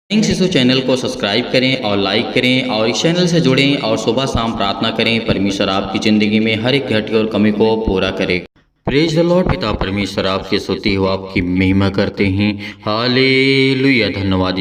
इन शिशु चैनल को सब्सक्राइब करें और लाइक करें और इस चैनल से जुड़ें और सुबह शाम प्रार्थना करें। परमेश्वर आपकी ज़िंदगी में हर एक घटी और कमी को पूरा करे। Praise the Lord. पिता परमेश्वर आपकी स्तुति हो, आपकी महिमा करते हैं। हालेलुया। धन्यवाद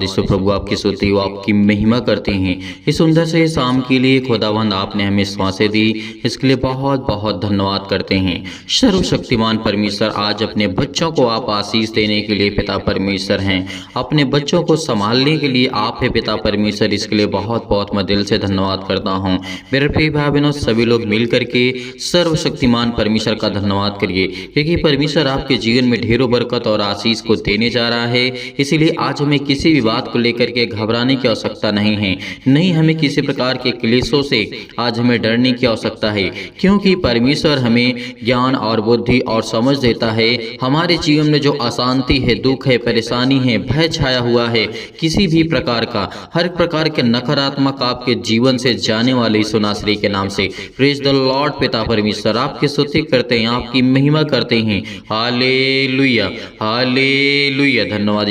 यीशु प्रभु, आपकी स्तुति हो, आपकी महिमा करते हैं। इस सुंदर से शाम के लिए खुदावंद आपने हमें सांसें दी, इसके लिए बहुत बहुत धन्यवाद करते हैं। सर्वशक्तिमान परमेश्वर, आज अपने बच्चों को आप आशीष देने के लिए पिता परमेश्वर हैं, अपने बच्चों को संभालने के लिए आप है पिता परमेश्वर, इसके लिए बहुत बहुत मैं दिल से धन्यवाद करता हूँ। मेरे प्रिय भाई बहनों, सभी लोग मिल करके सर्वशक्तिमान परमेश्वर का धन्यवाद करिए, क्योंकि परमेश्वर आपके जीवन में ढेरों बरकत और आशीष को देने जा रहा है। इसीलिए आज हमें किसी भी बात को लेकर के घबराने की आवश्यकता नहीं है, नहीं हमें किसी प्रकार के क्लेशों से आज हमें डरने की आवश्यकता है, क्योंकि परमेश्वर हमें ज्ञान और बुद्धि और समझ देता है। हमारे जीवन में जो अशांति है, दुख है, परेशानी है, भय छाया हुआ है, किसी भी प्रकार का हर प्रकार के नकारात्मक आपके जीवन से जाने वाले यीशु नासरी के नाम से प्रेज द लॉर्ड। पिता परमेश्वर आपकी स्तुति करते हैं, आपकी महिमा करते हैं। Hallelujah hallelujah. धन्यवाद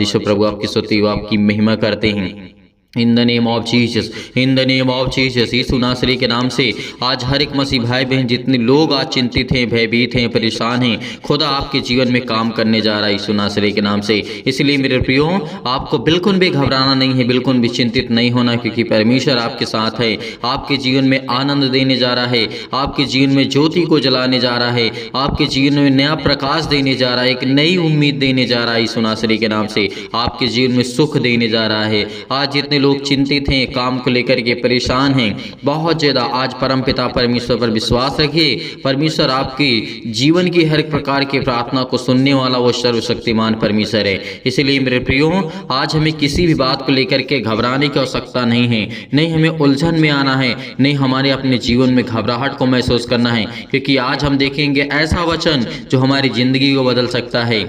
यीशु प्रभु, आपकी स्तुति व आपकी महिमा करते हैं। In the name of Jesus, in the name of Jesus, Yeshu नासरी के नाम से आज हर एक मसीह भाई बहन, जितने लोग आज चिंतित हैं, भयभीत हैं, परेशान हैं, खुदा आपके जीवन में काम करने जा रहा है यीशु नासरी के नाम से। इसलिए मेरे प्रियो, आपको बिल्कुल भी घबराना नहीं है, बिल्कुल भी चिंतित नहीं होना, क्योंकि परमेश्वर आपके साथ है, आपके जीवन में आनंद देने जा रहा है, आपके जीवन में ज्योति को जलाने जा रहा है, आपके जीवन में नया प्रकाश देने जा रहा है, एक नई उम्मीद देने जा रहा है यीशु नासरी के नाम से, आपके जीवन में सुख देने जा रहा है। आज जितने लोग चिंतित हैं, काम को लेकर के परेशान हैं बहुत ज्यादा, आज परम पिता परमेश्वर पर विश्वास रखिए। परमेश्वर आपकी जीवन की हर प्रकार की प्रार्थना को सुनने वाला वो सर्वशक्तिमान परमेश्वर है। इसलिए मेरे प्रियो, आज हमें किसी भी बात को लेकर के घबराने की आवश्यकता नहीं है, नहीं हमें उलझन में आना है, नहीं हमारे अपने जीवन में घबराहट को महसूस करना है, क्योंकि आज हम देखेंगे ऐसा वचन जो हमारी जिंदगी को बदल सकता है।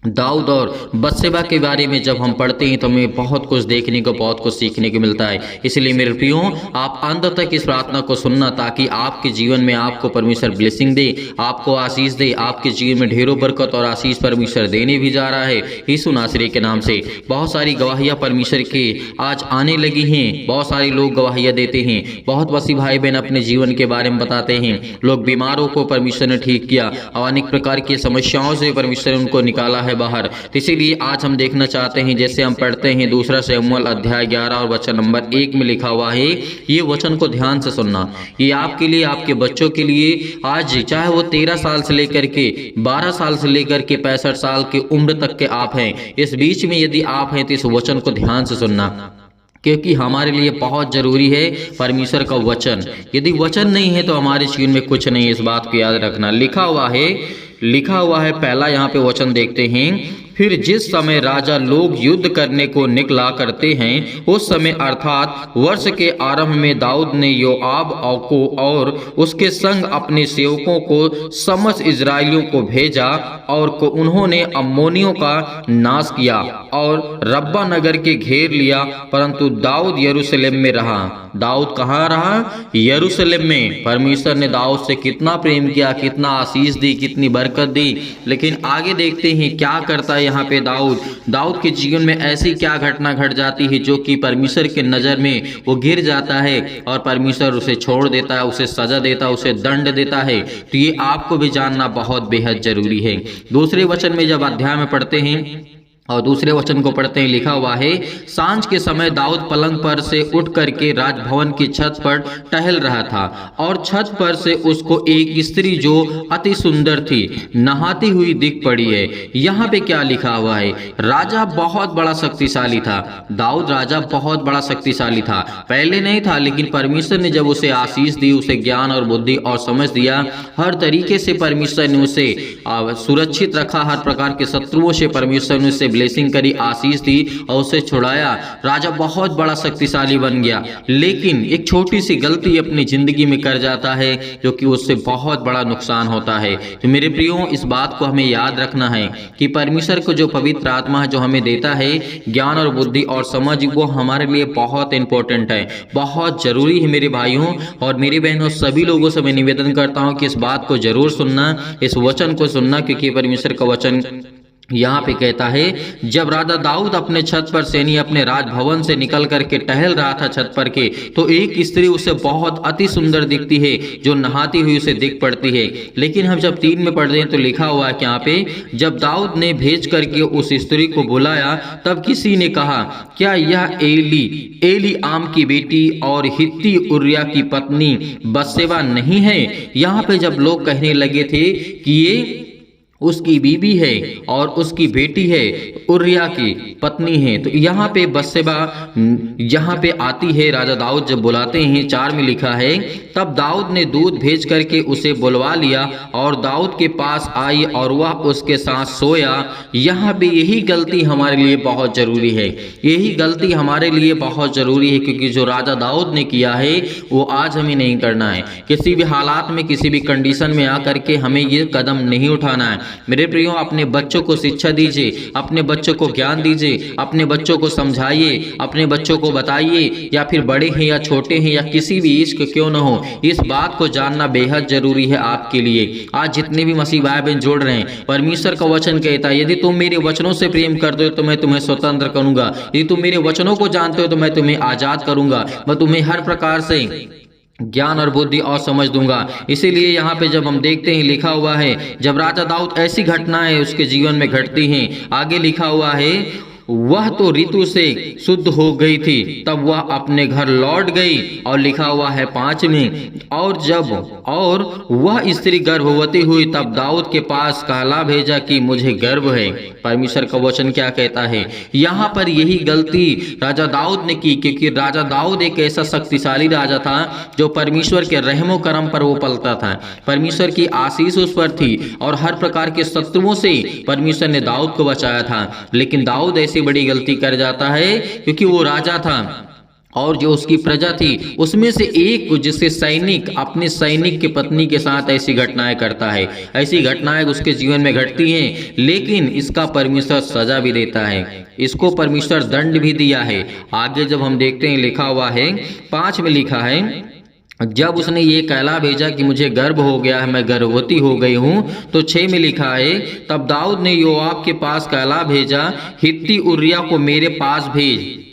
दाऊद और बत्शेबा के बारे में जब हम पढ़ते हैं तो हमें बहुत कुछ देखने को, बहुत कुछ सीखने को मिलता है। इसलिए मेरे प्रियो, आप अंत तक इस प्रार्थना को सुनना, ताकि आपके जीवन में आपको परमेश्वर ब्लेसिंग दे, आपको आशीष दे, आपके जीवन में ढेरों बरकत और आशीष परमेश्वर देने भी जा रहा है यीशु नासरी के नाम से। बहुत सारी गवाहियाँ परमेश्वर के आज आने लगी हैं, बहुत सारे लोग गवाहियाँ देते हैं, बहुत मसीह भाई बहन अपने जीवन के बारे में बताते हैं। लोग बीमारों को परमेश्वर ने ठीक किया और अनेक प्रकार की समस्याओं से परमेश्वर ने उनको निकाला है बाहर। तो इसीलिए आज हम देखना चाहते हैं, जैसे हम पढ़ते हैं दूसरा शमूएल अध्याय 11 और वचन नंबर 1 में लिखा हुआ है, ये वचन को ध्यान से सुनना। ये आपके लिए, आपके बच्चों के लिए, आज चाहे वो 13 साल से लेकर के 12 साल से लेकर के 65 साल की उम्र तक के आप हैं, इस बीच में यदि आप हैं तो इस वचन को ध्यान से सुनना, क्योंकि हमारे लिए बहुत जरूरी है परमेश्वर का वचन। यदि वचन नहीं है तो हमारे जीवन में कुछ नहीं है, इस बात को याद रखना। लिखा हुआ है पहला यहाँ पे वचन देखते हैं, फिर जिस समय राजा लोग युद्ध करने को निकला करते हैं, उस समय अर्थात वर्ष के आरंभ में दाऊद ने योआब को और उसके संग अपने सेवकों को समस्त इजराइलियों को भेजा, और उन्होंने अम्मोनियों का नाश किया और रब्बा नगर के घेर लिया, परंतु दाऊद यरूशलेम में रहा। दाऊद कहाँ रहा? यरूशलेम में। परमेश्वर ने दाऊद से कितना प्रेम किया, कितना आशीष दी, कितनी बरकत दी। लेकिन आगे देखते हैं क्या करता है यहाँ पे दाऊद के जीवन में ऐसी क्या घटना घट जाती है जो कि परमेश्वर के नजर में वो गिर जाता है और परमेश्वर उसे छोड़ देता है, उसे सजा देता है, उसे दंड देता है। तो ये आपको भी जानना बहुत बेहद जरूरी है। दूसरे वचन में जब अध्याय में पढ़ते हैं और दूसरे वचन को पढ़ते हैं, लिखा हुआ है, सांझ के समय दाऊद पलंग पर से उठ करके राजभवन की छत पर टहल रहा था, और छत पर से उसको एक स्त्री जो अति सुंदर थी नहाती हुई दिख पड़ी है। यहाँ पे क्या लिखा हुआ है? राजा बहुत बड़ा शक्तिशाली था, दाऊद राजा बहुत बड़ा शक्तिशाली था, पहले नहीं था, लेकिन परमेश्वर ने जब उसे आशीष दी, उसे ज्ञान और बुद्धि और समझ दिया, हर तरीके से परमेश्वर ने उसे सुरक्षित रखा, हर प्रकार के शत्रुओं से परमेश्वर ने उसे ब्लेसिंग करी, आशीष दी और उसे छुड़ाया। राजा बहुत बड़ा शक्तिशाली बन गया, लेकिन एक छोटी सी गलती अपनी जिंदगी में कर जाता है, जो कि उससे बहुत बड़ा नुकसान होता है। तो मेरे प्रियो, इस बात को हमें याद रखना है कि परमेश्वर को जो पवित्र आत्मा है, जो हमें देता है ज्ञान और बुद्धि और समझ, वो हमारे लिए बहुत इंपॉर्टेंट है, बहुत जरूरी है। मेरे भाइयों और मेरी बहनों, सभी लोगों से मैं निवेदन करता हूँ कि इस बात को जरूर सुनना, इस वचन को सुनना, क्योंकि परमेश्वर का वचन यहाँ पे कहता है, जब राजा दाऊद अपने छत पर से यानी अपने राजभवन से निकल करके टहल रहा था छत पर के, तो एक स्त्री उसे बहुत अति सुंदर दिखती है, जो नहाती हुई उसे दिख पड़ती है। लेकिन हम जब 3 में पढ़ते हैं तो लिखा हुआ है कि यहाँ पे, जब दाऊद ने भेज करके उस स्त्री को बुलाया, तब किसी ने कहा, क्या यह एली आम की बेटी और हित्ती उरिया की पत्नी बत्शेबा नहीं है? यहाँ पे जब लोग कहने लगे थे कि ये उसकी बीबी है और उसकी बेटी है, उरिया की पत्नी है, तो यहाँ पे बत्शेबा यहाँ पे आती है। राजा दाऊद जब बुलाते हैं, 4 में लिखा है, तब दाऊद ने दूत भेज करके उसे बुलवा लिया और दाऊद के पास आई और वह उसके साथ सोया। यहाँ पे यही गलती हमारे लिए बहुत ज़रूरी है, यही गलती हमारे लिए बहुत ज़रूरी है, क्योंकि जो राजा दाऊद ने किया है वो आज हमें नहीं करना है। किसी भी हालात में, किसी भी कंडीशन में आकर के हमें ये कदम नहीं उठाना है। मेरे प्रियो, अपने बच्चों को शिक्षा दीजिए, अपने बच्चों को ज्ञान दीजिए, अपने बच्चों को समझाइए, अपने बच्चों को बताइए, या फिर बड़े हैं या छोटे हैं या किसी भी एज के क्यों न हो, इस बात को जानना बेहद जरूरी है आपके लिए। आज जितने भी मसीह भाई बहन जोड़ रहे हैं, परमेश्वर का वचन कहता है, यदि तुम मेरे वचनों से प्रेम करते हो तो मैं तुम्हें स्वतंत्र करूंगा, यदि तुम मेरे वचनों को जानते हो तो मैं तुम्हें आजाद करूंगा, मैं तुम्हें हर प्रकार से ज्ञान और बुद्धि और समझ दूंगा। इसीलिए यहाँ पे जब हम देखते हैं, लिखा हुआ है, जब राजा दाऊद ऐसी घटनाएं उसके जीवन में घटती हैं, आगे लिखा हुआ है, वह तो ऋतु से शुद्ध हो गई थी, तब वह अपने घर लौट गई। और लिखा हुआ है 5 में, और वह स्त्री गर्भवती हुई, तब दाऊद के पास कहला भेजा कि मुझे गर्भ है। परमेश्वर का वचन क्या कहता है, यहाँ पर यही गलती राजा दाऊद ने की, क्योंकि राजा दाऊद एक ऐसा शक्तिशाली राजा था जो परमेश्वर के रहमो करम पर वो पलता था, परमेश्वर की आशीष उस पर थी और हर प्रकार के शत्रुओं से परमेश्वर ने दाऊद को बचाया था। लेकिन दाऊद ऐसी बड़ी गलती कर जाता है, क्योंकि वो राजा था और जो उसकी प्रजा थी उसमें से एक, जिससे सैनिक अपने सैनिक की पत्नी के साथ ऐसी घटनाएं करता है, ऐसी घटनाएं उसके जीवन में घटती हैं, लेकिन इसका परमेश्वर सजा भी देता है, इसको परमेश्वर दंड भी दिया है। आगे जब हम देखते हैं, लिखा हुआ है 5 में लिखा है, जब उसने ये कहला भेजा कि मुझे गर्भ हो गया है, मैं गर्भवती हो गई हूँ, तो 6 में लिखा है, तब दाऊद ने योआब के पास कहला भेजा, हित्ती उरिया को मेरे पास भेज।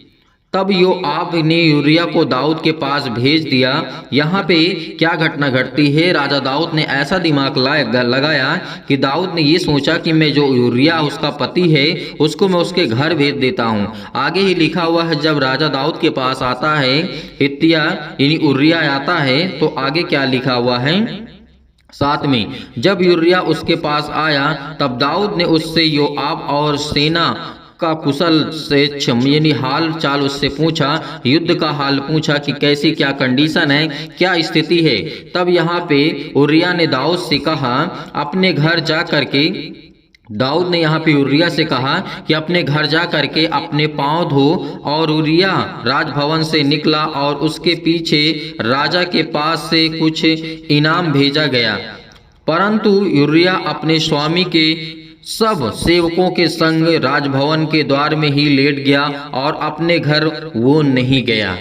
तब योआब ने यूरिया को दाऊद के पास भेज दिया। यहाँ पे क्या घटना घटती है, राजा दाऊद ने ऐसा दिमाग लगाया कि दाऊद ने ये सोचा कि मैं जो यूरिया उसका पति है उसको मैं उसके घर भेज देता हूँ। आगे ही लिखा हुआ है, जब राजा दाऊद के पास आता है हित्तिया यानी उरिया आता है, तो आगे क्या लिखा हुआ है 7 में, जब यूरिया उसके पास आया, तब दाऊद ने उससे योआब और सेना का कुशल से यानी हाल चाल उससे पूछा, युद्ध का हाल पूछा कि कैसी क्या कंडीशन है, क्या स्थिति है। तब यहाँ पे उरिया ने दाऊद से कहा, अपने घर जा करके, दाऊद ने यहाँ पे उरिया से कहा कि अपने घर जा करके अपने पांव धो। और उरिया राजभवन से निकला और उसके पीछे राजा के पास से कुछ इनाम भेजा गया, परंतु उरिया अपने स्वामी के सब सेवकों के संग राजभवन के द्वार में ही लेट गया और अपने घर वो नहीं गया।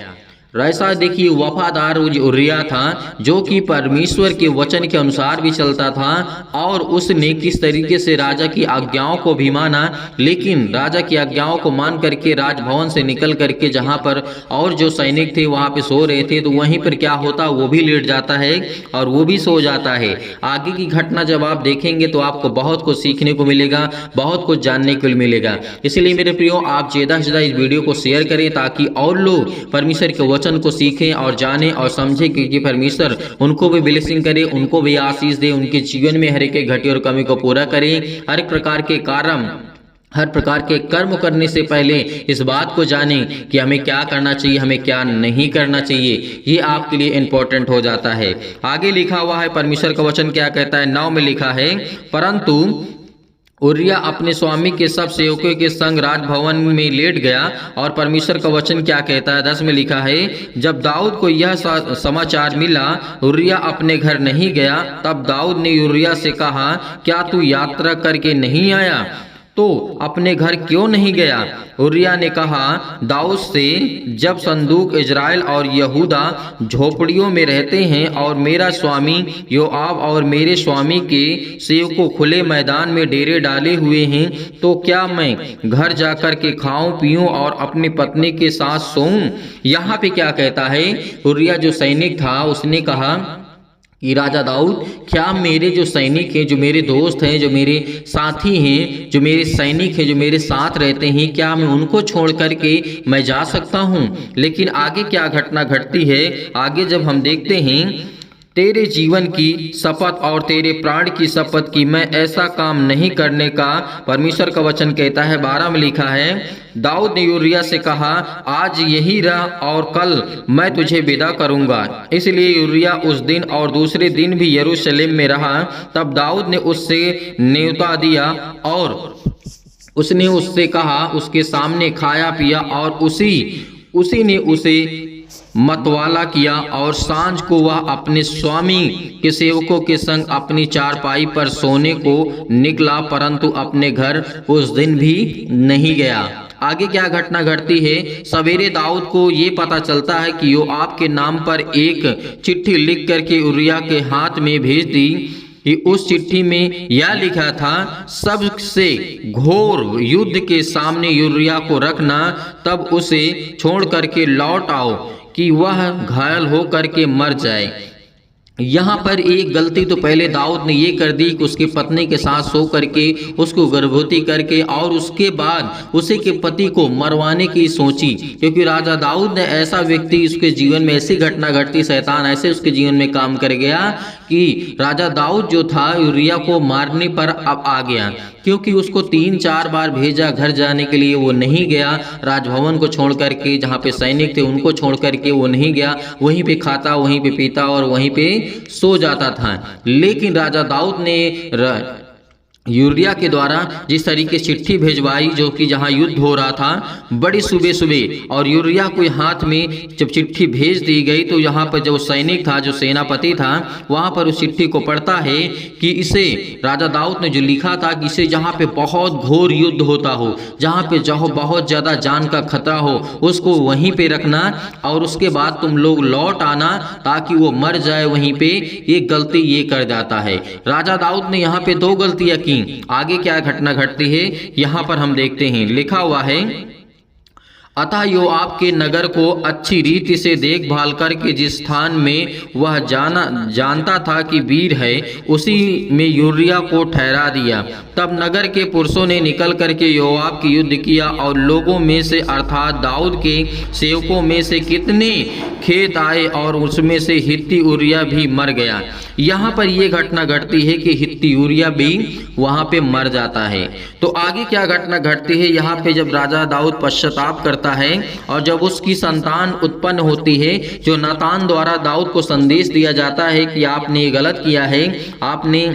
ऐसा देखिए, वफादार उरिया था जो कि परमेश्वर के वचन के अनुसार भी चलता था और उसने किस तरीके से राजा की आज्ञाओं को भी माना, लेकिन राजा की आज्ञाओं को मान करके राजभवन से निकल करके जहां पर और जो सैनिक थे वहां पे सो रहे थे, तो वहीं पर क्या होता, वो भी लेट जाता है और वो भी सो जाता है। आगे की घटना जब आप देखेंगे तो आपको बहुत कुछ सीखने को मिलेगा, बहुत कुछ जानने को मिलेगा। इसलिए मेरे प्रियो, आप ज़्यादा से ज़्यादा इस वीडियो को शेयर करें ताकि और लोग परमेश्वर के वचन को सीखें और जानें और समझें, क्योंकि परमेश्वर उनको भी ब्लेसिंग करे, उनको भी आशीष दे, उनके जीवन में हर एक घटी और कमी को पूरा करे। हर एक प्रकार के कारण, हर प्रकार के कर्म करने से पहले इस बात को जानें कि हमें क्या करना चाहिए, हमें क्या नहीं करना चाहिए, ये आपके लिए इंपॉर्टेंट हो जाता है। आगे लिखा हुआ है, परमेश्वर का वचन क्या कहता है, 9 में लिखा है, परंतु उरिया अपने स्वामी के सब सेवकों के संग राजभवन में लेट गया। और परमेश्वर का वचन क्या कहता है, 10 में लिखा है, जब दाऊद को यह समाचार मिला उरिया अपने घर नहीं गया, तब दाऊद ने उरिया से कहा, क्या तू यात्रा करके नहीं आया? तो अपने घर क्यों नहीं गया? उरिया ने कहा दाऊद से, जब संदूक इजराइल और यहूदा झोपड़ियों में रहते हैं और मेरा स्वामी योआब और मेरे स्वामी के सेवकों खुले मैदान में डेरे डाले हुए हैं, तो क्या मैं घर जाकर के खाऊं पीऊं और अपनी पत्नी के साथ सोऊं? यहाँ पे क्या कहता है, उरिया जो सैनिक था उसने कहा कि राजा दाऊद, क्या मेरे जो सैनिक हैं, जो मेरे दोस्त हैं, जो मेरे साथी हैं, जो मेरे सैनिक हैं, जो मेरे साथ रहते हैं, क्या मैं उनको छोड़ करके मैं जा सकता हूं? लेकिन आगे क्या घटना घटती है, आगे जब हम देखते हैं, तेरे जीवन की शपथ और तेरे प्राण की शपथ की मैं ऐसा काम नहीं करने का परमेश्वर का वचन कहता है। 12 में लिखा है, दाऊद ने यूरिया से कहा आज यही रह और कल मैं तुझे विदा करूंगा। इसलिए यूरिया उस दिन और दूसरे दिन भी यरूशलेम में रहा। तब दाऊद ने उससे न्योता दिया और उसने उससे कहा, उसके सामने खाया पिया और उसी ने उसे मतवाला किया और सांझ को वह अपने स्वामी के सेवकों के संग अपनी चारपाई पर सोने को निकला, परंतु अपने घर उस दिन भी नहीं गया। आगे क्या घटना घटती है, सवेरे दाऊद को ये पता चलता है कि योआब के नाम पर एक चिट्ठी लिख करके उरिया के हाथ में भेज दी कि उस चिट्ठी में यह लिखा था, सबसे घोर युद्ध के सामने यूरिया को रखना, तब उसे छोड़ करके लौट आओ कि वह घायल हो करके मर जाए। यहाँ पर एक गलती तो पहले दाऊद ने ये कर दी कि उसकी पत्नी के साथ सो करके उसको गर्भवती करके और उसके बाद उसी के पति को मरवाने की सोची, क्योंकि राजा दाऊद ने ऐसा व्यक्ति, उसके जीवन में ऐसी घटना घटती, शैतान ऐसे उसके जीवन में काम कर गया कि राजा दाऊद जो था यूरिया को मारने पर अब आ गया, क्योंकि उसको 3-4 बार भेजा घर जाने के लिए, वो नहीं गया। राजभवन को छोड़ करके, जहाँ पे सैनिक थे उनको छोड़ करके वो नहीं गया, वहीं पे खाता, वहीं पे पीता और वहीं पे सो जाता था। लेकिन राजा दाऊद ने यूरिया के द्वारा जिस तरीके चिट्ठी भेजवाई, जो कि जहां युद्ध हो रहा था, बड़ी सुबह सुबह, और यूरिया को हाथ में जब चिट्ठी भेज दी गई तो यहाँ पर जो सैनिक था, जो सेनापति था, वहां पर उस चिट्ठी को पढ़ता है कि इसे राजा दाऊद ने जो लिखा था कि इसे जहाँ पे बहुत घोर युद्ध होता हो, जहाँ पे जो बहुत ज़्यादा जान का खतरा हो, उसको वहीं पे रखना और उसके बाद तुम लोग लौट आना ताकि वो मर जाए वहीं पे। ये गलती ये कर जाता है। राजा दाऊद ने यहाँ पे 2 गलतियां की। आगे क्या घटना घटती है यहां पर हम देखते हैं, लिखा हुआ है, अतः योआब के नगर को अच्छी रीति से देखभाल करके जिस स्थान में वह जानता था कि वीर है, उसी में यूरिया को ठहरा दिया। तब नगर के पुरुषों ने निकल करके योआब की युद्ध किया और लोगों में से अर्थात दाऊद के सेवकों में से कितने खेत आए और उसमें से हित्ती उरिया भी मर गया। यहाँ पर यह घटना घटती है कि हित्ती उरिया भी वहां पे मर जाता है। तो आगे क्या घटना घटती है, यहाँ पे जब राजा दाऊद पश्चाताप करता है और जब उसकी संतान उत्पन्न होती है, जो नातान द्वारा दाऊद को संदेश दिया जाता है कि आपने गलत किया है, आपने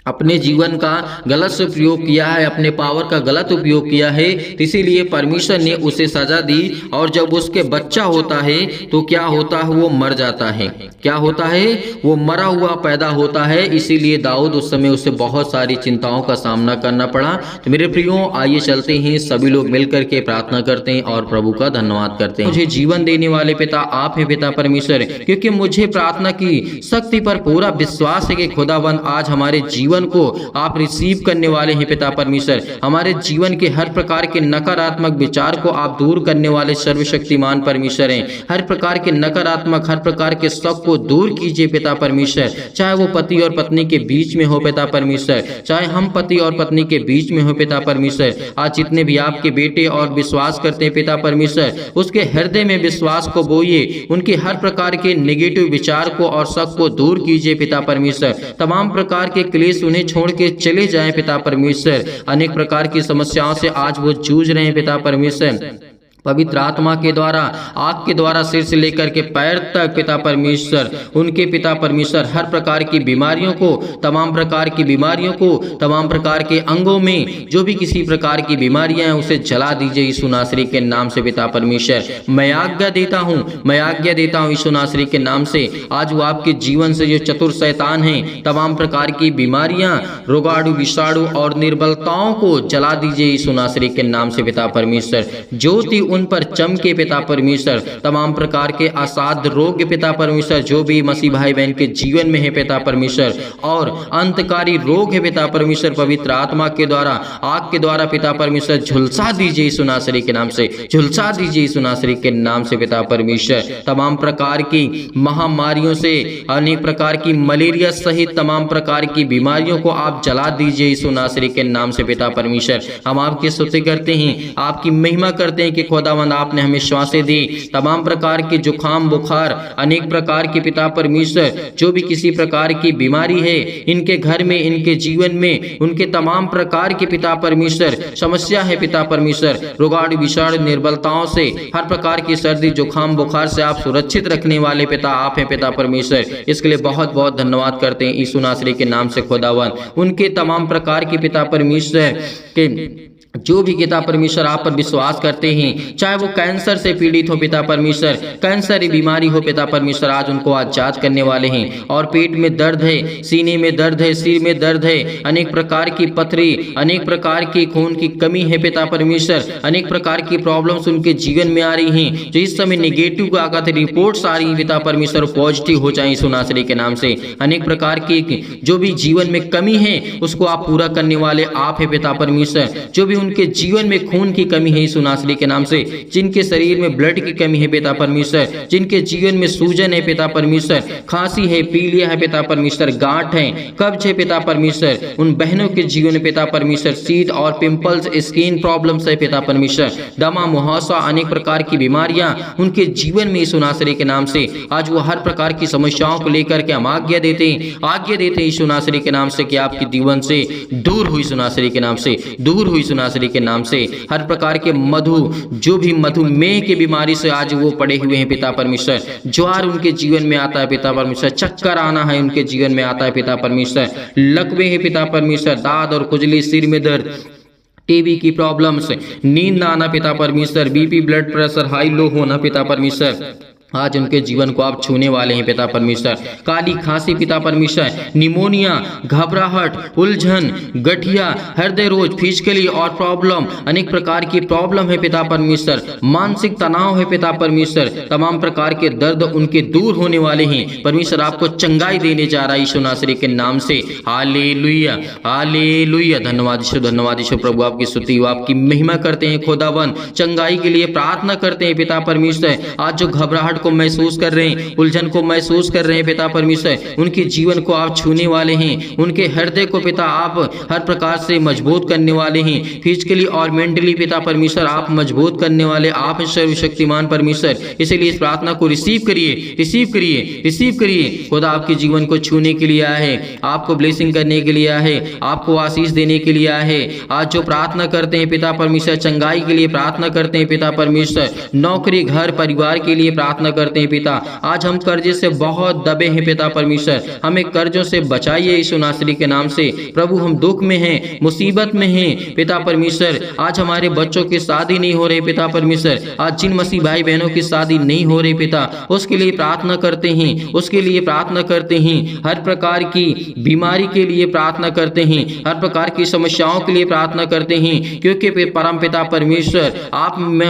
अपने जीवन का गलत से उपयोग किया है, अपने पावर का गलत उपयोग किया है, तो इसीलिए परमेश्वर ने उसे सजा दी। और जब उसके बच्चा होता है तो क्या होता है, वो मर जाता है। क्या होता है, वो मरा हुआ पैदा होता है। इसीलिए दाऊद उस समय उसे बहुत सारी चिंताओं का सामना करना पड़ा। तो मेरे प्रियो, आइए चलते हैं, सभी लोग मिलकर के प्रार्थना करते हैं और प्रभु का धन्यवाद करते हैं। मुझे जीवन देने वाले पिता आप हैं, पिता परमेश्वर, क्योंकि मुझे प्रार्थना की शक्ति पर पूरा विश्वास है कि खुदाबंद आज हमारे जीवन को आप रिसीव करने वाले हैं। पिता परमेश्वर, हमारे जीवन के हर प्रकार के नकारात्मक विचार को आप दूर करने वाले सर्वशक्तिमान परमेश्वर हैं। हर प्रकार के नकारात्मक, हर प्रकार के शक को दूर कीजिए पिता परमेश्वर, चाहे वो पति और पत्नी के बीच में हो पिता परमेश्वर, चाहे हम पति और पत्नी के बीच में हो पिता परमेश्वर। आज जितने भी आपके बेटे और विश्वास करते हैं पिता परमेश्वर, उसके हृदय में विश्वास को बोइए, उनके हर प्रकार के नेगेटिव विचार को और शक को दूर कीजिए पिता परमेश्वर। तमाम प्रकार के क्लेश उन्हें छोड़ के चले जाएं पिता परमेश्वर। अनेक प्रकार की समस्याओं से आज वो जूझ रहे हैं पिता परमेश्वर, पवित्र आत्मा के द्वारा, आग के द्वारा सिर से लेकर के पैर तक पिता परमेश्वर, उनके पिता परमेश्वर हर प्रकार की बीमारियों को, तमाम प्रकार की बीमारियों को, तमाम प्रकार के अंगों में जो भी किसी प्रकार की बीमारियां हैं उसे जला दीजिए यीशु नासरी के नाम से पिता परमेश्वर। मैं आज्ञा देता हूं, मैं आज्ञा देता हूं यीशु नासरी के नाम से। आज वो आपके जीवन से जो चतुर शैतान हैं, तमाम प्रकार की बीमारियां, रोगाणु, विषाणु और निर्बलताओं को जला दीजिए यीशु नासरी के नाम से पिता परमेश्वर। ज्योति उन पर चमके पिता परमेश्वर। तमाम प्रकार के असाध्य रोग पिता परमेश्वर जो भी मसीह भाई बहन के जीवन में है पिता परमेश्वर, और अंतकारी रोग है पिता परमेश्वर, पवित्र आत्मा के द्वारा, आग के द्वारा पिता परमेश्वर झुलसा दीजिए यीशु नासरी के नाम से, झुलसा दीजिए यीशु नासरी के नाम से पिता परमेश्वर। तमाम प्रकार की महामारियों से, अनेक प्रकार की मलेरिया सहित तमाम प्रकार की बीमारियों को आप जला दीजिए यीशु नासरी के नाम से पिता परमेश्वर। हम आपकी स्तुति करते हैं, आपकी महिमा करते हैं कि खुदावंद आपने हमें श्वासें दी। तमाम प्रकार के जुखाम, बुखार, अनेक प्रकार के पिता परमेश्वर जो भी किसी प्रकार की बीमारी है इनके घर में, इनके जीवन में, उनके तमाम प्रकार के पिता परमेश्वर समस्या है पिता परमेश्वर, रोगाणु, विषाणु, निर्बलताओं से, हर प्रकार की सर्दी, जुखाम, बुखार से आप सुरक्षित रखने वाले पिता आप हैं पिता परमेश्वर। इसके लिए बहुत बहुत धन्यवाद करते हैं यीशु नासरी के नाम से खुदावंद। उनके तमाम प्रकार के पिता परमेश्वर के जो भी पिता परमेश्वर आप पर विश्वास करते हैं, चाहे वो कैंसर से पीड़ित हो पिता परमेश्वर, कैंसर की बीमारी हो पिता परमेश्वर, आज उनको आजाद करने वाले हैं। और पेट में दर्द है, सीने में दर्द है, सिर में दर्द है, अनेक प्रकार की पथरी, अनेक प्रकार की खून की कमी है पिता परमेश्वर, अनेक प्रकार की प्रॉब्लम्स उनके जीवन में आ रही हैं, जो इस समय नेगेटिव आगत रिपोर्ट्स आ रही हैं पिता परमेश्वर, पॉजिटिव हो जाए यीशु नासरी के नाम से। अनेक प्रकार की जो भी जीवन में कमी है उसको आप पूरा करने वाले आप है पिता परमेश्वर। जो भी उनके जीवन में खून की कमी है यीशु नासरी के नाम से, जिनके शरीर में ब्लड की कमी है पिता परमेश्वर, जिनके जीवन में सूजन है पिता परमेश्वर, खांसी है, पीलिया है पिता परमेश्वर, गांठ है, कब्ज है पिता परमेश्वर, उन बहनों के जीवन में पिता परमेश्वर सीद और पिंपल्स, स्किन प्रॉब्लम्स है पिता परमेश्वर, दमा, मुहासा, अनेक प्रकार की बीमारियां उनके जीवन में यीशु नासरी के नाम से, आज वो हर प्रकार की समस्याओं को लेकर के हम आज्ञा देते हैं यीशु नासरी के नाम से कि आपके जीवन से दूर हुई यीशु नासरी के नाम से, दूर हुई यीशु नासरी के नाम से। हर प्रकार के जो भी मधुमेह की बीमारी से आज वो पड़े हुए हैं पिता परमेश्वर, ज्वार उनके जीवन में आता है पिता परमेश्वर, चक्कर आना है उनके जीवन में आता है पिता परमेश्वर, लकवे है पिता परमेश्वर, दाद और खुजली, सिर में दर्द, टीबी की प्रॉब्लम्स, नींद ना आना पिता परमेश्वर, BP, blood pressure high low होना पिता परमेश्वर, आज उनके जीवन को आप छूने वाले हैं पिता परमेश्वर। काली खांसी पिता परमेश्वर, निमोनिया, घबराहट, उलझन, गठिया, हृदय रोग, फिजिकली और प्रॉब्लम, अनेक प्रकार की प्रॉब्लम है पिता परमेश्वर, मानसिक तनाव है पिता परमेश्वर, तमाम प्रकार के दर्द उनके दूर होने वाले हैं परमेश्वर, आपको चंगाई देने जा रहा है यीशु नासरी के नाम से। Hallelujah, hallelujah. धन्यवाद यीशु, धन्यवाद यीशु प्रभु, आपकी स्तुति, आपकी महिमा करते हैं खुदावन, चंगाई के लिए प्रार्थना करते हैं पिता परमेश्वर। आज जो घबराहट को महसूस कर रहे हैं, उलझन को महसूस कर रहे हैं पिता परमेश्वर, उनके जीवन को आप छूने वाले हैं, उनके हृदय को पिता आप हर प्रकार से मजबूत करने वाले हैं, फिजिकली और मेंटली पिता परमेश्वर आप मजबूत करने वाले आप सर्वशक्तिमान परमेश्वर। इसीलिए इस प्रार्थना को रिसीव करिए, रिसीव करिए, रिसीव करिए। खुदा आपके जीवन को छूने के लिए आया है, आपको ब्लेसिंग करने के लिए आया है, आपको आशीष देने के लिए आया है। आज जो प्रार्थना करते हैं पिता परमेश्वर, चंगाई के लिए प्रार्थना करते हैं पिता परमेश्वर, नौकरी, घर, परिवार के लिए प्रार्थना करते हैं पिता। आज हम कर्जे से बहुत दबे हैं पिता परमेश्वर, हमें कर्जों से बचाइए यीशु नासरी के नाम से। प्रभु हम दुख में हैं, मुसीबत में हैं पिता परमेश्वर, आज हमारे बच्चों की शादी नहीं हो रही पिता परमेश्वर, आज जिन मसीह भाई बहनों की शादी नहीं हो रही पिता, उसके लिए प्रार्थना करते हैं, उसके लिए प्रार्थना करते हैं। हर प्रकार की बीमारी के लिए प्रार्थना करते हैं, हर प्रकार की समस्याओं के लिए प्रार्थना करते हैं, क्योंकि परम पिता परमेश्वर आप में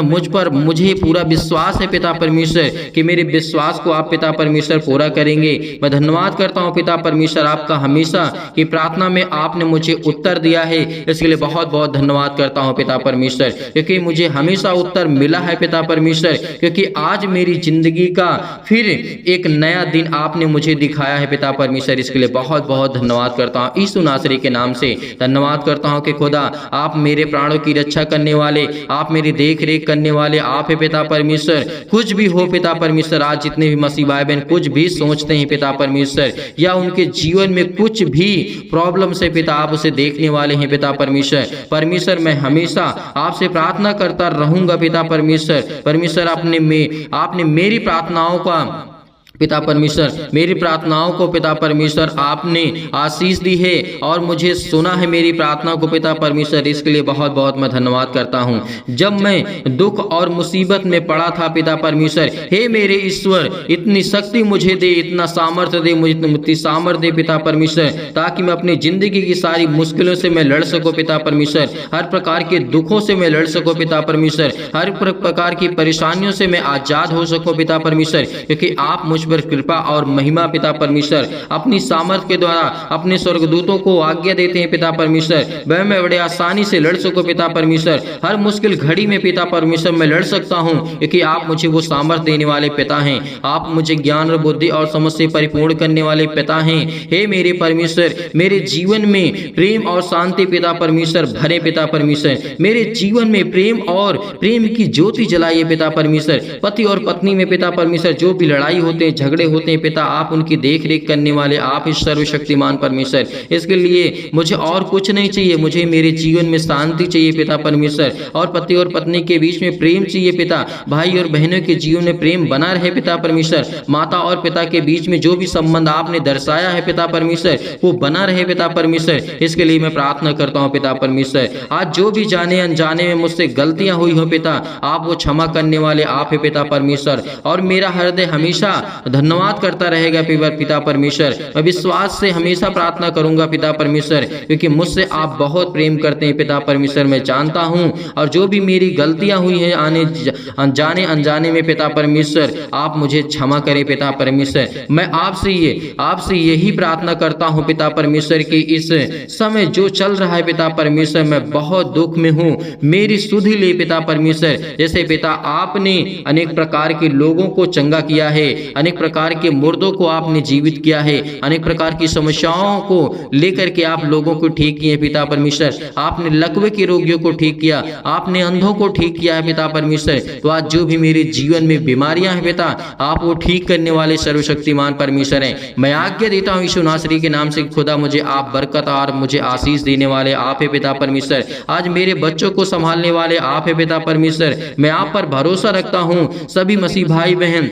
मुझे पूरा विश्वास है पिता परमेश्वर कि मेरे विश्वास को आप पिता परमेश्वर पूरा करेंगे। मैं धन्यवाद करता हूं पिता परमेश्वर आपका हमेशा कि प्रार्थना में आपने मुझे उत्तर दिया है, इसके लिए बहुत बहुत धन्यवाद करता हूं पिता परमेश्वर, क्योंकि मुझे हमेशा उत्तर मिला है पिता परमेश्वर, क्योंकि आज मेरी जिंदगी का फिर एक नया दिन आपने मुझे दिखाया है पिता परमेश्वर। इसके लिए बहुत बहुत धन्यवाद करता हूँ यीशु नासरी के नाम से। धन्यवाद करता हूँ कि खुदा आप मेरे प्राणों की रक्षा करने वाले, आप मेरी देख रेख करने वाले आप है पिता परमेश्वर। कुछ भी हो पिता परमेश्वर आज जितने भी मसीह भाई बहन कुछ भी सोचते हैं पिता परमेश्वर, या उनके जीवन में कुछ भी प्रॉब्लम से पिता आप उसे देखने वाले हैं पिता परमेश्वर। परमेश्वर मैं हमेशा आपसे प्रार्थना करता रहूंगा पिता परमेश्वर। परमेश्वर आपने मेरी प्रार्थनाओं का पिता परमेश्वर, मेरी प्रार्थनाओं को पिता परमेश्वर आपने आशीष दी है और मुझे सुना है मेरी प्रार्थना को पिता परमेश्वर। इसके लिए बहुत बहुत मैं धन्यवाद करता हूँ। जब मैं दुख और मुसीबत में पड़ा था पिता परमेश्वर, हे मेरे ईश्वर इतनी शक्ति मुझे दे, इतना सामर्थ्य दे, मुझे इतनी सामर्थ्य दे पिता परमेश्वर, ताकि मैं अपनी जिंदगी की सारी मुश्किलों से मैं लड़ सकूँ पिता परमेश्वर, हर प्रकार के दुखों से मैं लड़ सकूँ पिता परमेश्वर, हर प्रकार की परेशानियों से मैं आजाद हो सकूँ पिता परमेश्वर, क्योंकि आप मुझ पर कृपा और महिमा पिता परमेश्वर अपनी सामर्थ्य के द्वारा अपने स्वर्गदूतों को आज्ञा देते हैं पिता परमेश्वर। वह मैं बड़े आसानी से लड़ सकूं पिता परमेश्वर, हर मुश्किल घड़ी में पिता परमेश्वर मैं लड़ सकता हूं, क्योंकि आप मुझे वो सामर्थ्य देने वाले पिता हैं। आप मुझे ज्ञान और बुद्धि और समझ से परिपूर्ण करने वाले पिता हैं। हे मेरे परमेश्वर, मेरे जीवन में प्रेम और शांति पिता परमेश्वर भरे पिता परमेश्वर, मेरे जीवन में प्रेम और प्रेम की ज्योति जलाइए पिता परमेश्वर। पति और पत्नी में पिता परमेश्वर जो भी लड़ाई होते हैं, झगड़े होते हैं पिता, आप उनकी देख रेख करने वाले आप ही सर्वशक्तिमान परमेश्वर। इसके लिए मुझे और कुछ नहीं चाहिए, मुझे मेरे जीवन में शांति चाहिए पिता परमेश्वर, और पति और पत्नी के बीच में प्रेम चाहिए पिता, भाई और बहनों के जीवन में प्रेम बना रहे पिता परमेश्वर, माता और पिता के बीच में जो भी संबंध आपने दर्शाया है पिता परमेश्वर वो बना रहे पिता परमेश्वर। इसके लिए मैं प्रार्थना करता हूँ पिता परमेश्वर, आज जो भी जाने अनजाने में मुझसे गलतियां हुई हो पिता, आप वो क्षमा करने वाले आप है पिता परमेश्वर, और मेरा हृदय हमेशा धन्यवाद करता रहेगा पिता परमेश्वर। मैं विश्वास से हमेशा प्रार्थना करूंगा पिता परमेश्वर, क्योंकि मुझसे आप बहुत प्रेम करते हैं पिता परमेश्वर, मैं जानता हूं, और जो भी मेरी गलतियां हुई हैं जाने अनजाने में पिता परमेश्वर आप मुझे क्षमा करें पिता परमेश्वर। मैं आपसे यही प्रार्थना करता हूं पिता परमेश्वर कि इस समय जो चल रहा है पिता परमेश्वर, मैं बहुत दुख में हूं, मेरी सुधि ले पिता परमेश्वर। जैसे पिता आपने अनेक प्रकार के लोगों को चंगा किया है, अनेक प्रकार के मुर्दों को आपने जीवित किया है, अनेक प्रकार की समस्याओं को लेकर के आप लोगों को ठीक किए पिता परमेश्वर, आपने लकवे के रोगियों को ठीक किया, आपने अंधों को ठीक किया है पिता परमेश्वर। तो आज जो भी मेरे जीवन में बीमारियां हैं पिता, आप वो ठीक करने वाले सर्वशक्तिमान परमेश्वर हैं। मैं आज्ञा देता हूँ यीशु नासरी के नाम से, खुदा मुझे आप बरकत और मुझे आशीष देने वाले आप है पिता परमेश्वर। आज मेरे बच्चों को संभालने वाले आप है पिता परमेश्वर, मैं आप पर भरोसा रखता हूँ। सभी मसीह भाई बहन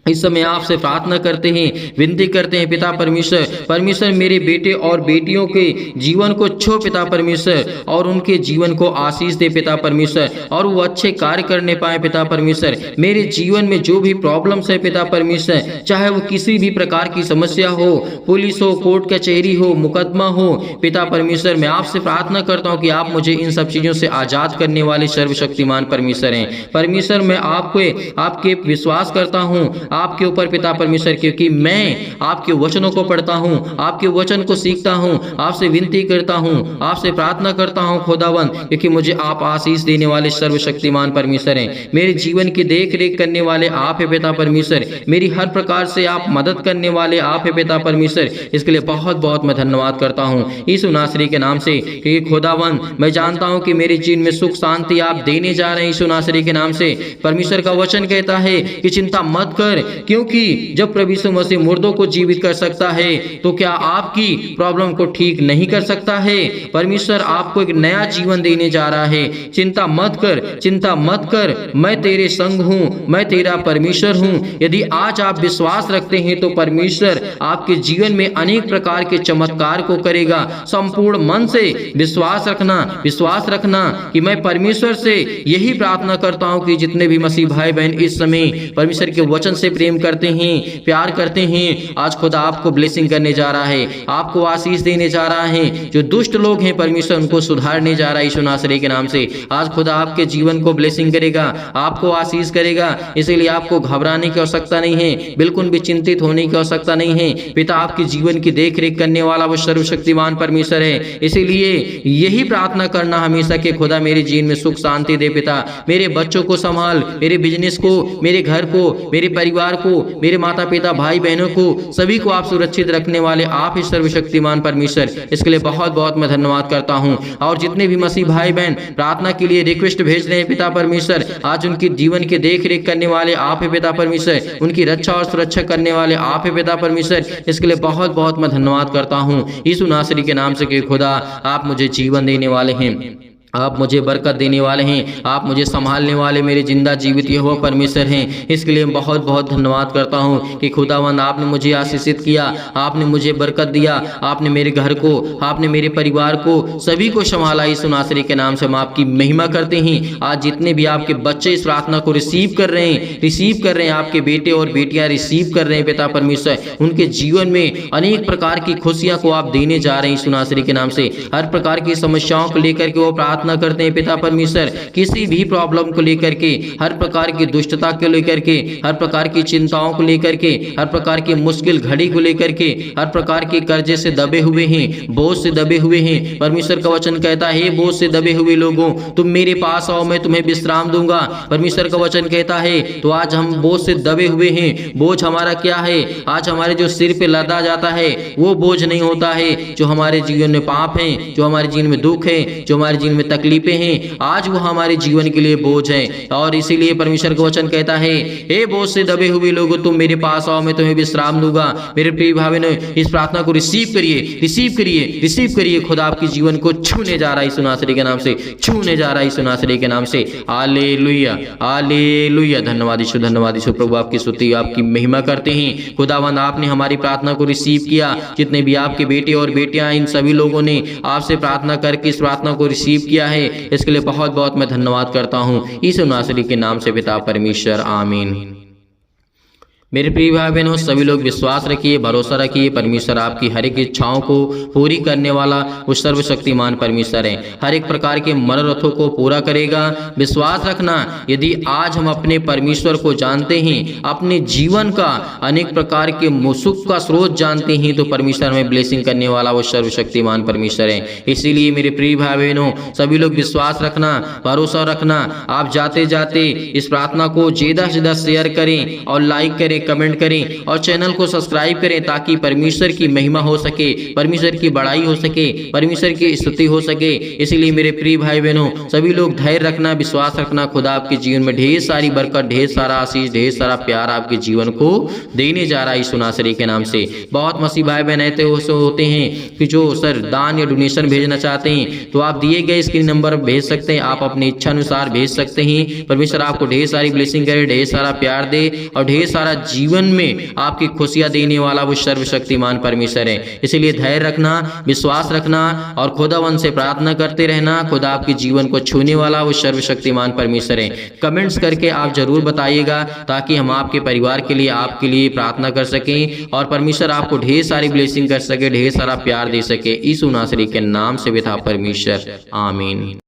इस समय आपसे प्रार्थना करते हैं, विनती करते हैं पिता परमेश्वर मेरे बेटे और बेटियों के जीवन को छो पिता परमेश्वर, और उनके जीवन को आशीष दे पिता परमेश्वर, और वो अच्छे कार्य करने पाए पिता परमेश्वर। मेरे जीवन में जो भी प्रॉब्लम्स है पिता परमेश्वर, चाहे वो किसी भी प्रकार की समस्या हो, पुलिस हो, कोर्ट कचहरी हो, मुकदमा हो पिता परमेश्वर, मैं आपसे प्रार्थना करता हूँ कि आप मुझे इन सब चीजों से आजाद करने वाले सर्वशक्तिमान परमेश्वर हैं। परमेश्वर मैं आपके विश्वास करता हूँ आपके ऊपर पिता परमेश्वर, क्योंकि मैं आपके वचनों को पढ़ता हूँ, आपके वचन को सीखता हूँ, आपसे विनती करता हूँ, आपसे प्रार्थना करता हूँ खुदावन, क्योंकि मुझे आप आशीष देने वाले सर्वशक्तिमान परमेश्वर हैं। मेरे जीवन की देख रेख करने वाले आप है पिता परमेश्वर, मेरी हर प्रकार से आप मदद करने वाले आप है पिता परमेश्वर। इसके लिए बहुत बहुत मैं धन्यवाद करता हूँ यीशु नासरी के नाम से, क्योंकि खुदावन मैं जानता हूँ कि मेरे जीवन में सुख शांति आप देने जा रहे हैं यीशु नासरी के नाम से। परमेश्वर का वचन कहता है कि चिंता मत कर, क्योंकि जब प्रभु यीशु मसीह मुर्दों को जीवित कर सकता है तो क्या आपकी प्रॉब्लम को ठीक नहीं कर सकता है। परमेश्वर आपको एक नया जीवन देने जा रहा है। चिंता मत कर, मैं तेरे संग हूँ, मैं तेरा परमेश्वर हूँ। यदि आज आप विश्वास रखते हैं तो परमेश्वर आपके जीवन में अनेक प्रकार के चमत्कार को करेगा। संपूर्ण मन से विश्वास रखना कि मैं परमेश्वर से यही प्रार्थना करता हूँ कि जितने भी मसीह भाई बहन इस समय परमेश्वर के वचन से प्रेम करते हैं, प्यार करते हैं, आज खुदा आपको ब्लेसिंग करने जा रहा है, आपको आशीष देने जा रहा है। जो दुष्ट लोग हैं परमेश्वर उनको सुधारने जा रहा है यीशु नासरी के नाम से। आज खुदा आपके जीवन को ब्लेसिंग करेगा, आपको आशीष करेगा। इसीलिए आपको घबराने की आवश्यकता नहीं है, बिल्कुल भी चिंतित होने की आवश्यकता नहीं है। पिता आपके जीवन की देख रेख करने वाला वो सर्वशक्तिमान परमेश्वर है। इसीलिए यही प्रार्थना करना हमेशा कि खुदा मेरे जीवन में सुख शांति दे। पिता मेरे बच्चों को संभाल, मेरे बिजनेस को, मेरे घर को, मेरे परिवार परिवार को, मेरे माता पिता, भाई बहनों को, सभी को आप सुरक्षित रखने वाले आप ही सर्वशक्तिमान परमेश्वर, इसके लिए बहुत बहुत मैं धन्यवाद करता हूँ। और जितने भी मसीह भाई बहन प्रार्थना के लिए रिक्वेस्ट भेज रहे हैं पिता परमेश्वर, आज उनकी जीवन की देख रेख करने वाले आप ही पिता परमेश्वर, उनकी रक्षा और सुरक्षा करने वाले आप ही पिता परमेश्वर, इसके लिए बहुत बहुत मैं धन्यवाद करता हूँ। यीशु नासरी के नाम से कि खुदा आप मुझे जीवन देने वाले हैं, आप मुझे बरकत देने वाले हैं, आप मुझे संभालने वाले मेरे जिंदा जीवित यहोवा परमेश्वर हैं। इसके लिए बहुत बहुत धन्यवाद करता हूँ कि खुदावंद आपने मुझे आशीषित किया, आपने मुझे बरकत दिया, आपने मेरे घर को, आपने मेरे परिवार को, सभी को संभाला। यीशु नासरी के नाम से हम आपकी महिमा करते हैं। आज जितने भी आपके बच्चे इस प्रार्थना को रिसीव कर रहे हैं, आपके बेटे और बेटियां रिसीव कर रहे हैं पिता परमेश्वर, उनके जीवन में अनेक प्रकार की खुशियां को आप देने जा रहे हैं यीशु नासरी के नाम से। हर प्रकार की समस्याओं को लेकर के वो प्रार्थना करते हैं पिता परमेश्वर, किसी भी प्रॉब्लम को लेकर के, हर प्रकार की दुष्टता को लेकर के, हर प्रकार की चिंताओं को लेकर के, हर प्रकार की मुश्किल घड़ी को लेकर के, हर प्रकार के कर्जे से दबे हुए हैं, बोझ से दबे हुए हैं। परमेश्वर का वचन कहता है, बोझ से दबे हुए लोगों तुम मेरे पास आओ, मैं तुम्हें विश्राम दूंगा। परमेश्वर का वचन कहता है, तो आज हम बोझ से दबे हुए हैं। बोझ हमारा क्या है? आज हमारे जो सिर पे लदा जाता है वो बोझ नहीं होता है। जो हमारे जीवन में पाप है, जो हमारे जीवन में दुख है, जो हमारे जीवन में तकलीफें हैं, आज वो हमारे जीवन के लिए बोझ है। और इसीलिए परमेश्वर का वचन कहता है, हे बोझ से दबे हुए लोगों तुम मेरे पास आओ, मैं तुम्हें विश्राम दूंगा। मेरे प्रिय भाई ने इस प्रार्थना को रिसीव करिए। खुदा आपकी जीवन को छूने जा रहा है यीशु नासरी के नाम से, छूने जा रहा है यीशु नासरी के नाम से। Hallelujah, hallelujah. धन्यवाद यीशु, प्रभु आपकी स्तुति, आपकी महिमा करते हैं। खुदावंद आपने हमारी प्रार्थना को रिसीव किया। जितने भी आपके बेटे और बेटियां, इन सभी लोगों ने आपसे प्रार्थना करके इस प्रार्थना को रिसीव किया है, इसके लिए बहुत बहुत मैं धन्यवाद करता हूँ यीशु नासरी के नाम से पिता परमेश्वर, आमीन। मेरे प्रिय भाई बहनों, सभी लोग विश्वास रखिए, भरोसा रखिए, परमेश्वर आपकी हर एक इच्छाओं को पूरी करने वाला वो सर्वशक्तिमान परमेश्वर है। हर एक प्रकार के मनोरथों को पूरा करेगा। विश्वास रखना, यदि आज हम अपने परमेश्वर को जानते हैं, अपने जीवन का अनेक प्रकार के सुख का स्रोत जानते हैं, तो परमेश्वर में ब्लेसिंग करने वाला वो सर्वशक्तिमान परमेश्वर है। इसीलिए मेरे प्रिय भाई बहनों, सभी लोग विश्वास रखना, भरोसा रखना। आप जाते जाते इस प्रार्थना को ज्यादा से ज्यादा शेयर करें और लाइक करें, कमेंट करें और चैनल को सब्सक्राइब करें, ताकि परमेश्वर की महिमा हो सके, परमेश्वर की बड़ाई हो सके, परमेश्वर की स्तुति हो सके। इसलिए मेरे प्रिय भाई बहनों, सभी लोग धैर्य रखना, विश्वास रखना। खुदा आपके जीवन में ढेर सारी बरकत, ढेर सारा आशीष, ढेर सारा प्यार आपके जीवन को देने जा रहा है यीशु नासरी के नाम से। बहुत मसीह भाई बहन ऐसे होते हैं कि जो सर दान या डोनेशन भेजना चाहते हैं, तो आप दिए गए स्क्रीन नंबर भेज सकते हैं, आप अपनी इच्छा अनुसार भेज सकते हैं। परमेश्वर आपको ढेर सारी ब्लेसिंग करे, ढेर सारा प्यार दे और ढेर सारा जीवन में आपकी खुशियां देने वाला वो सर्वशक्तिमान परमेश्वर है। इसलिए धैर्य रखना, विश्वास रखना और खुदावन से प्रार्थना करते रहना। खुदा आपके जीवन को छूने वाला वो सर्वशक्तिमान परमेश्वर है। कमेंट्स करके आप जरूर बताइएगा, ताकि हम आपके परिवार के लिए, आपके लिए प्रार्थना कर सकें और परमेश्वर आपको ढेर सारी ब्लेसिंग कर सके, ढेर सारा प्यार दे सके। यीशु नासरी के नाम से पिता परमेश्वर, आमीन।